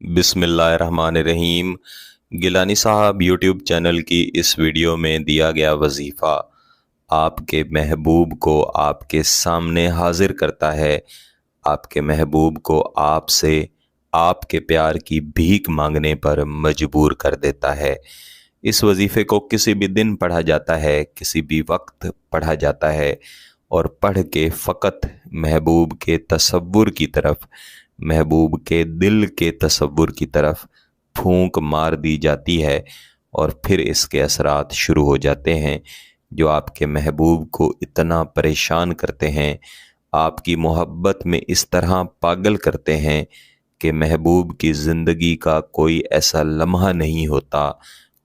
बिस्मिल्लाहिर्रहमानिर्रहीम। गिलानी साहब YouTube channel की इस वीडियो में दिया गया वजीफ़ा आपके महबूब को आपके सामने हाजिर करता है। आपके महबूब को आपसे आपके प्यार की भीख मांगने पर मजबूर कर देता है। इस वजीफ़े को किसी भी दिन पढ़ा जाता है, किसी भी वक्त पढ़ा जाता है और पढ़ के फ़कत महबूब के तसव्वुर की तरफ, महबूब के दिल के तसव्वुर की तरफ फूंक मार दी जाती है और फिर इसके असरात शुरू हो जाते हैं जो आपके महबूब को इतना परेशान करते हैं, आपकी मोहब्बत में इस तरह पागल करते हैं कि महबूब की ज़िंदगी का कोई ऐसा लम्हा नहीं होता,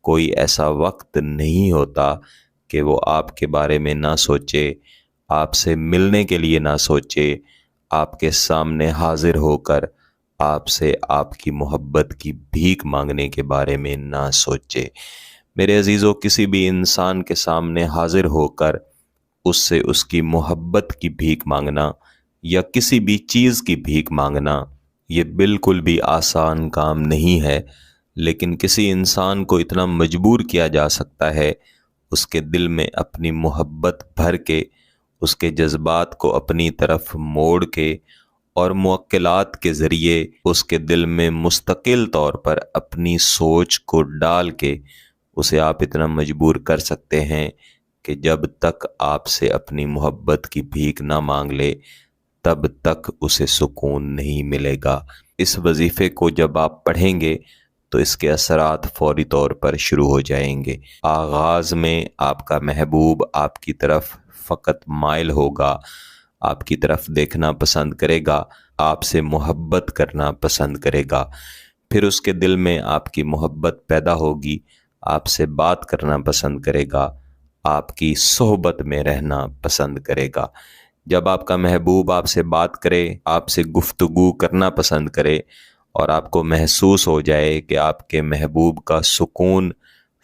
कोई ऐसा वक्त नहीं होता कि वो आपके बारे में ना सोचे, आपसे मिलने के लिए ना सोचे, आपके सामने हाजिर होकर आपसे आपकी मोहब्बत की भीख मांगने के बारे में ना सोचे। मेरे अजीज़ों, किसी भी इंसान के सामने हाजिर होकर उससे उसकी मोहब्बत की भीख मांगना या किसी भी चीज़ की भीख मांगना ये बिल्कुल भी आसान काम नहीं है, लेकिन किसी इंसान को इतना मजबूर किया जा सकता है उसके दिल में अपनी मोहब्बत भर के, उसके जज्बात को अपनी तरफ मोड़ के और मुअक्किलात के ज़रिए उसके दिल में मुस्तकिल तौर पर अपनी सोच को डाल के उसे आप इतना मजबूर कर सकते हैं कि जब तक आपसे अपनी मोहब्बत की भीख ना मांग ले तब तक उसे सुकून नहीं मिलेगा। इस वजीफ़े को जब आप पढ़ेंगे तो इसके असरात फ़ौरी तौर पर शुरू हो जाएंगे। आगाज़ में आपका महबूब आपकी तरफ फ़कत माइल होगा, आपकी तरफ देखना पसंद करेगा, आपसे मोहब्बत करना पसंद करेगा। फिर उसके दिल में आपकी मोहब्बत पैदा होगी, आपसे बात करना पसंद करेगा, आपकी सोहबत में रहना पसंद करेगा। जब आपका महबूब आपसे बात करे, आपसे गुफ्तगू करना पसंद करे और आपको महसूस हो जाए कि आपके महबूब का सुकून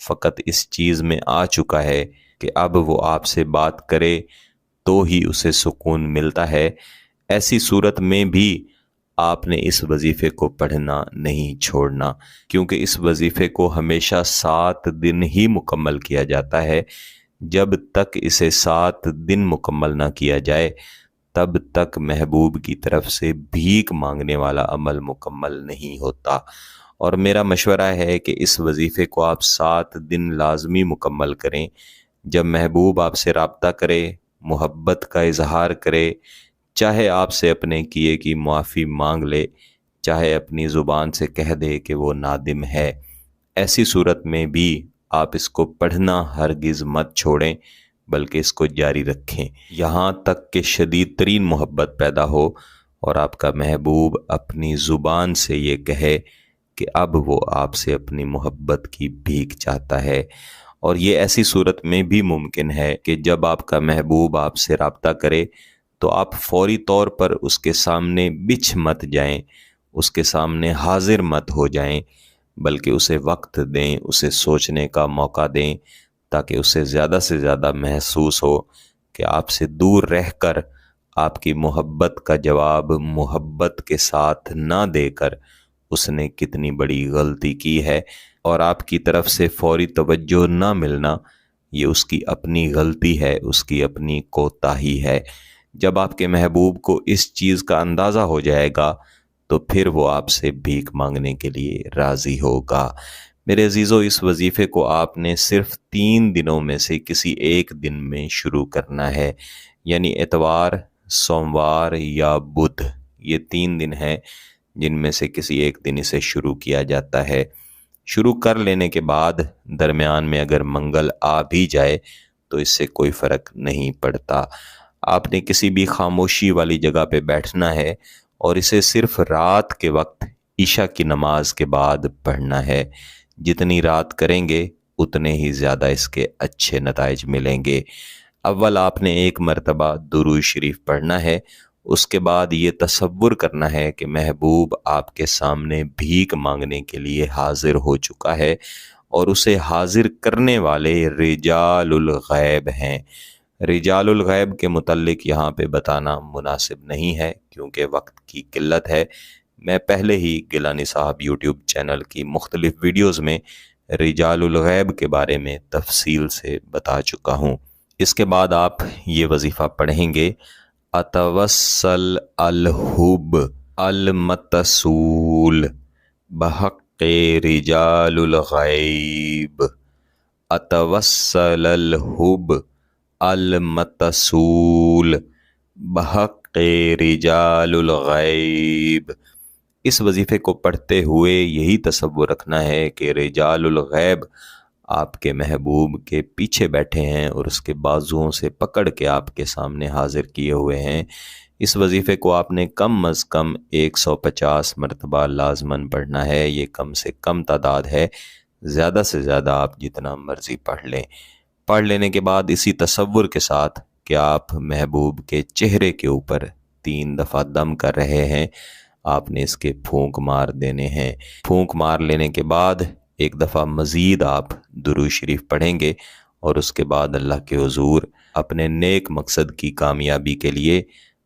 फ़कत इस चीज़ में आ चुका है कि अब वो आपसे बात करे तो ही उसे सुकून मिलता है, ऐसी सूरत में भी आपने इस वजीफ़े को पढ़ना नहीं छोड़ना, क्योंकि इस वजीफ़े को हमेशा 7 दिन ही मुकम्मल किया जाता है। जब तक इसे 7 दिन मुकम्मल ना किया जाए तब तक महबूब की तरफ से भीख मांगने वाला अमल मुकम्मल नहीं होता। और मेरा मशवरा है कि इस वजीफ़े को आप 7 दिन लाजमी मुकम्मल करें। जब महबूब आपसे राब्ता करे, मोहब्बत का इजहार करे, चाहे आपसे अपने किए की माफ़ी मांग ले, चाहे अपनी ज़ुबान से कह दे कि वो नादिम है, ऐसी सूरत में भी आप इसको पढ़ना हरगिज़ मत छोड़ें बल्कि इसको जारी रखें, यहाँ तक कि शदीद तरीन मोहब्बत पैदा हो और आपका महबूब अपनी ज़ुबान से ये कहे कि अब वो आपसे अपनी मोहब्बत की भीख चाहता है। और ये ऐसी सूरत में भी मुमकिन है कि जब आपका महबूब आपसे राब्ता करे तो आप फ़ौरी तौर पर उसके सामने बिछ मत जाएं, उसके सामने हाजिर मत हो जाएं, बल्कि उसे वक्त दें, उसे सोचने का मौका दें, ताकि उसे ज़्यादा से ज़्यादा महसूस हो कि आपसे दूर रहकर आपकी मोहब्बत का जवाब मोहब्बत के साथ ना देकर उसने कितनी बड़ी गलती की है और आपकी तरफ से फ़ौरी तवज्जो ना मिलना ये उसकी अपनी गलती है, उसकी अपनी कोताही है। जब आपके महबूब को इस चीज़ का अंदाज़ा हो जाएगा तो फिर वो आपसे भीख मांगने के लिए राज़ी होगा। मेरे अजीज़ों, इस वजीफ़े को आपने सिर्फ़ 3 दिनों में से किसी एक दिन में शुरू करना है, यानी इतवार, सोमवार या बुध, ये 3 दिन हैं जिनमें से किसी एक दिन इसे शुरू किया जाता है। शुरू कर लेने के बाद दरमियान में अगर मंगल आ भी जाए तो इससे कोई फ़र्क नहीं पड़ता। आपने किसी भी खामोशी वाली जगह पे बैठना है और इसे सिर्फ़ रात के वक्त ईशा की नमाज के बाद पढ़ना है। जितनी रात करेंगे उतने ही ज़्यादा इसके अच्छे नताइज मिलेंगे। अव्वल आपने एक मरतबा दुरूद शरीफ पढ़ना है, उसके बाद ये तसव्वुर करना है कि महबूब आपके सामने भीख मांगने के लिए हाजिर हो चुका है और उसे हाजिर करने वाले रिजालुल गैब हैं। रिजालुल गैब के मुतल्लिक यहाँ पे बताना मुनासिब नहीं है क्योंकि वक्त की किल्लत है। میں پہلے ہی گیلانی صاحب یوٹیوب چینل کی مختلف ویڈیوز میں رجال الغیب کے بارے میں تفصیل سے بتا چکا ہوں۔ اس کے بعد آپ یہ وظیفہ پڑھیں گے، اتوسل الحب المتصول بحق رجال الغیب، اتوسل الحب المتصول بحق رجال الغیب۔ اس وظیفے کو پڑھتے ہوئے یہی تصور رکھنا ہے کہ رجال الغیب آپ کے محبوب کے پیچھے بیٹھے ہیں اور اس کے بازوؤں سے پکڑ کے آپ کے سامنے حاضر کیے ہوئے ہیں۔ اس وظیفے کو آپ نے کم از کم 150 مرتبہ لازماً پڑھنا ہے۔ یہ کم سے کم تعداد ہے، زیادہ سے زیادہ آپ جتنا مرضی پڑھ لیں۔ پڑھ لینے کے بعد اسی تصور کے ساتھ کہ آپ محبوب کے چہرے کے اوپر 3 دفعہ دم کر رہے ہیں، آپ نے اس کے پھونک مار دینے ہیں۔ پھونک مار لینے کے بعد ایک دفعہ مزید آپ درود شریف پڑھیں گے اور اس کے بعد اللہ کے حضور اپنے نیک مقصد کی کامیابی کے لیے،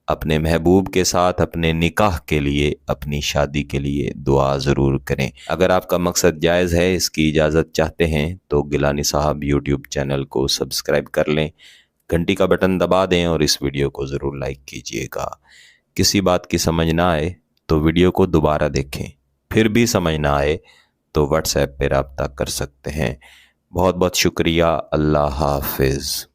اپنے محبوب کے ساتھ اپنے نکاح کے لیے، اپنی شادی کے لیے دعا ضرور کریں۔ اگر آپ کا مقصد جائز ہے، اس کی اجازت چاہتے ہیں تو گیلانی صاحب یوٹیوب چینل کو سبسکرائب کر لیں، گھنٹی کا بٹن دبا دیں اور اس ویڈیو کو ضرور لائک کیجیے گا۔ کسی بات کی سمجھ نہ آئے تو ویڈیو کو دوبارہ دیکھیں، پھر بھی سمجھ نہ آئے تو واٹس ایپ پہ رابطہ کر سکتے ہیں۔ بہت بہت شکریہ۔ اللہ حافظ۔